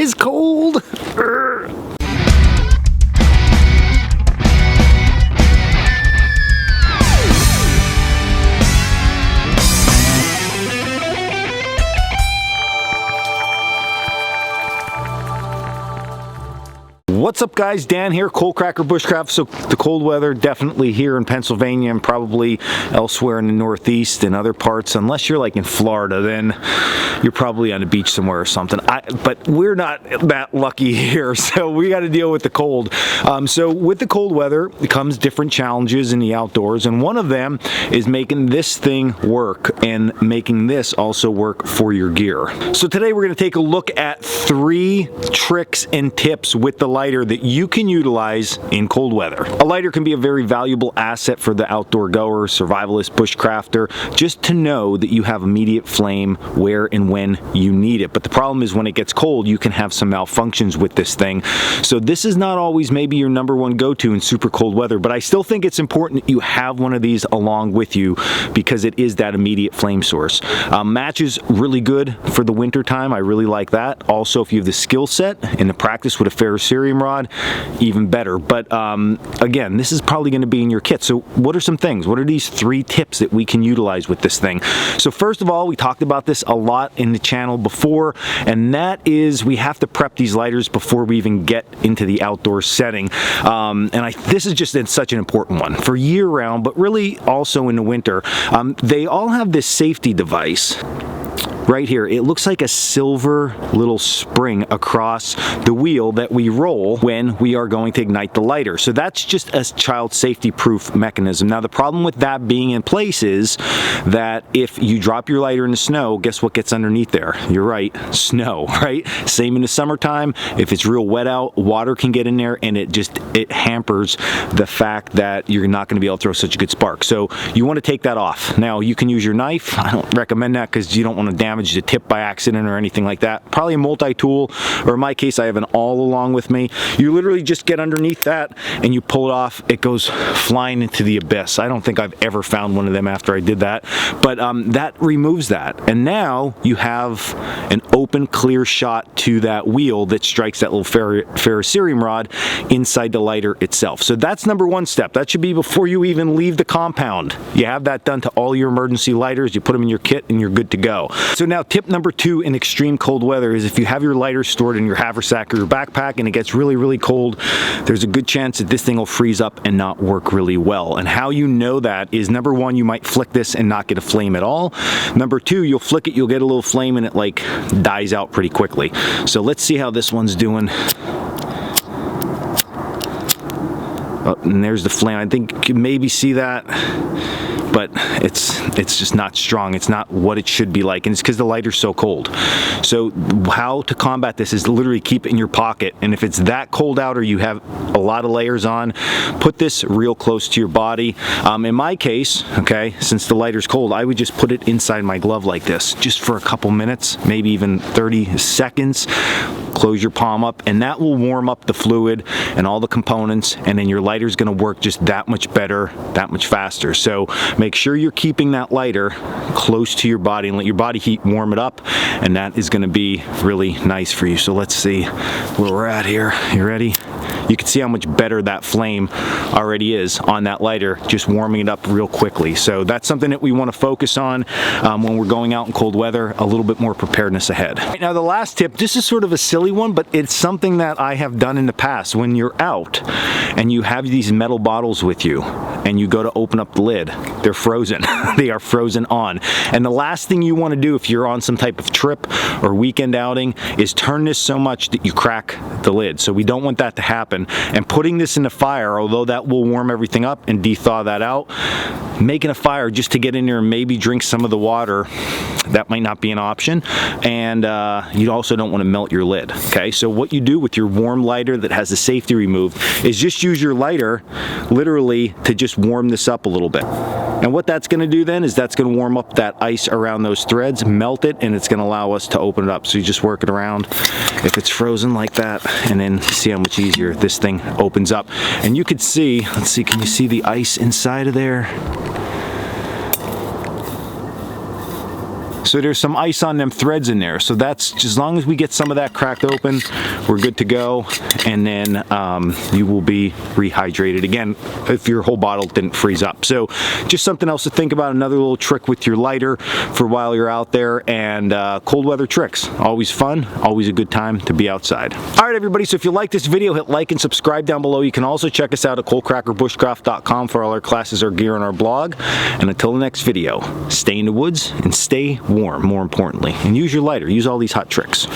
is cold. What's up, guys? Dan here, Coalcracker Bushcraft. So the cold weather definitely here in Pennsylvania and probably elsewhere in the Northeast and other parts. Unless you're like in Florida, then you're probably on the beach somewhere or something. But we're not that lucky here, so we got to deal with the cold. So with the cold weather comes different challenges in the outdoors, and one of them is making this thing work and making this also work for your gear. So today we're going to take a look at 3 tricks and tips with the lighter that you can utilize in cold weather. A lighter can be a very valuable asset for the outdoor goer, survivalist, bushcrafter, just to know that you have immediate flame where and when you need it. But the problem is when it gets cold, you can have some malfunctions with this thing. So this is not always maybe your #1 go-to in super cold weather, but I still think it's important that you have one of these along with you because it is that immediate flame source. Matches really good for the winter time. I really like that. Also, if you have the skill set and the practice with a ferrocerium rod, even better. But again, this is probably going to be in your kit. So what are some things? What are these 3 tips that we can utilize with this thing? So first of all, we talked about this a lot in the channel before, and that is we have to prep these lighters before we even get into the outdoor setting. This is just such an important one for year-round, but really also in the winter. They all have this safety device right here. It looks like a silver little spring across the wheel that we roll when we are going to ignite the lighter. So that's just a child safety proof mechanism. Now the problem with that being in place is that if you drop your lighter in the snow, guess what gets underneath there? You're right, snow, right? Same in the summertime. If it's real wet out, water can get in there and it hampers the fact that you're not going to be able to throw such a good spark. So you want to take that off. Now you can use your knife. I don't recommend that because you don't want to damage the tip by accident or anything like that. Probably a multi-tool, or in my case I have an all along with me. You literally just get underneath that and you pull it off. It goes flying into the abyss. I don't think I've ever found one of them after I did that, but that removes that, and now you have an open clear shot to that wheel that strikes that little ferrocerium rod inside the lighter itself. So that's #1 step. That should be before you even leave the compound. You have that done to all your emergency lighters. You put them in your kit and you're good to go. So now tip #2 in extreme cold weather is if you have your lighter stored in your haversack or your backpack and it gets really, really cold, there's a good chance that this thing will freeze up and not work really well. And how you know that is #1, you might flick this and not get a flame at all. #2, you'll flick it, you'll get a little flame and it like dies out pretty quickly. So let's see how this one's doing. Oh, and there's the flame. I think you can maybe see that, but it's just not strong. It's not what it should be like, and it's because the lighter's so cold. So how to combat this is to literally keep it in your pocket, and if it's that cold out or you have a lot of layers on, put this real close to your body. In my case, okay, since the lighter's cold, I would just put it inside my glove like this, just for a couple minutes, maybe even 30 seconds. Close your palm up, and that will warm up the fluid and all the components, and then your lighter's gonna work just that much better, that much faster. So make sure you're keeping that lighter close to your body and let your body heat warm it up, and that is gonna be really nice for you. So let's see where we're at here. You ready? You can see how much better that flame already is on that lighter, just warming it up real quickly. So that's something that we want to focus on when we're going out in cold weather, a little bit more preparedness ahead. Right, now the last tip, this is sort of a silly one, but it's something that I have done in the past. When you're out and you have these metal bottles with you and you go to open up the lid, they're frozen. They are frozen on. And the last thing you want to do if you're on some type of trip or weekend outing is turn this so much that you crack the lid. So we don't want that to happen. And putting this in the fire, although that will warm everything up and de-thaw that out, making a fire just to get in there and maybe drink some of the water, that might not be an option. And you also don't want to melt your lid. Okay, so what you do with your warm lighter that has the safety removed is just use your lighter literally to just warm this up a little bit. And what that's going to do then is that's going to warm up that ice around those threads, melt it, and it's going to allow us to open it up. So you just work it around if it's frozen like that, and then see how much easier this thing opens up. And you could see, let's see, can you see the ice inside of there? So there's some ice on them threads in there. So that's just, as long as we get some of that cracked open, we're good to go. And then you will be rehydrated again if your whole bottle didn't freeze up. So just something else to think about, another little trick with your lighter for while you're out there. And cold weather tricks, always fun, always a good time to be outside. All right, everybody, so if you like this video, hit like and subscribe down below. You can also check us out at coalcrackerbushcraft.com for all our classes, our gear, and our blog. And until the next video, stay in the woods and stay warm, more importantly. And use your lighter, use all these hot tricks.